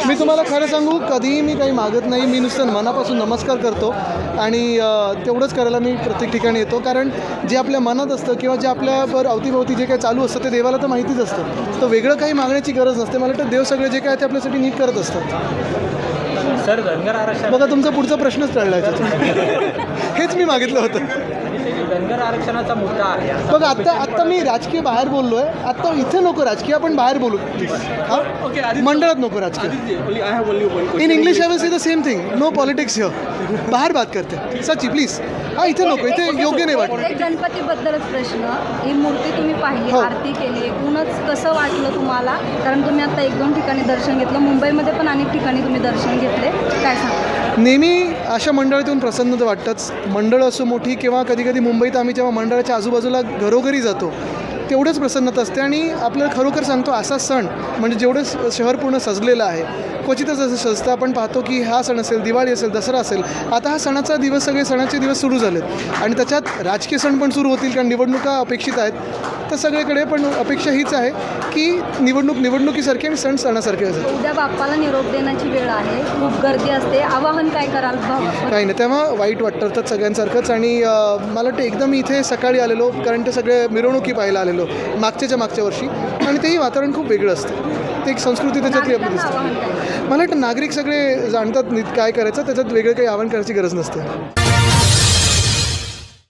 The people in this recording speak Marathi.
मी तुम्हाला खरं सांगू, कधीही मी काही मागत नाही. मी नुसतं मनापासून नमस्कार करतो आणि तेवढंच करायला मी प्रत्येक ठिकाणी येतो. कारण जे आपल्या मनात असतं किंवा जे आपल्यावर अवतीभोवती जे काही चालू असतं ते देवाला तर माहितीच असतं. तर वेगळं काही मागण्याची गरज नसते. मला वाटतं देव सगळं जे काय ते आपल्यासाठी नीट करत असतात. सर, धनगर आरक्षण बघा, तुमचा पुढचा प्रश्नच टळला आहे. हेच मी मागितलं होतं. धनगर आरक्षणाचा मुद्दा आहे. बघा, आत्ता मी राजकीय बाहेर बोललो आहे. आत्ता इथे नको राजकीय, आपण बाहेर बोलू प्लीज. हां, मंडळात नको राजकीय. In English I will say the same thing. No politics here. बाहेर बात करते सच्ची प्लीज. हां, इथे नको, इथे योग्य नाही वाटत. एक गणपतीबद्दलच प्रश्न. ही मूर्ती तुम्ही पाहिली, आरती केली, एकूणच कसं वाटलं तुम्हाला? कारण तुम्ही आता 1-2 ठिकाणी दर्शन घेतलं, मुंबईमध्ये पण अनेक ठिकाणी तुम्ही दर्शन घेतले, काय सांगा? नेहमी अशा मंडळात येऊन प्रसन्न तर वाटतंच. मंडळ असो मोठी किंवा कधी कधी मुंबईत आम्ही जेव्हा मंडळाच्या आजूबाजूला घरोघरी जातो तेवढंच प्रसन्नता असते. आणि आपल्याला खरोखर सांगतो, असा सण म्हणजे जेवढं शहर पूर्ण सजलेलं आहे, क्वचितच असं सजतं. आपण पाहतो की हा सण असेल, दिवाळी असेल, दसरा असेल, आता हा सणाचा दिवस, सगळे सणाचे दिवस सुरू झालेत आणि त्याच्यात राजकीय सण पण सुरू होतील कारण निवडणुका अपेक्षित आहेत. तर सगळीकडे पण अपेक्षा हीच आहे की निवडणुकीसारखे आणि सण सणासारखे असेल. उद्या बाप्पाला निरोप देण्याची वेळ आहे, खूप गर्दी असते, आवाहन काय कराल? काही नाही, तेव्हा वाईट वाटतं सगळ्यांसारखंच. आणि मला वाटतं एकदम इथे सकाळी आलेलो कारण ते सगळे मिरवणुकी पाहायला आलेलो मागच्या वर्षी, आणि तेही वातावरण खूप वेगळं असतं. ते एक संस्कृती त्याच्यातली आपली दिसते. मला वाटतं नागरिक सगळे जाणतात काय करायचं, त्याच्यात वेगळं काही आवाहन करायची गरज नसते.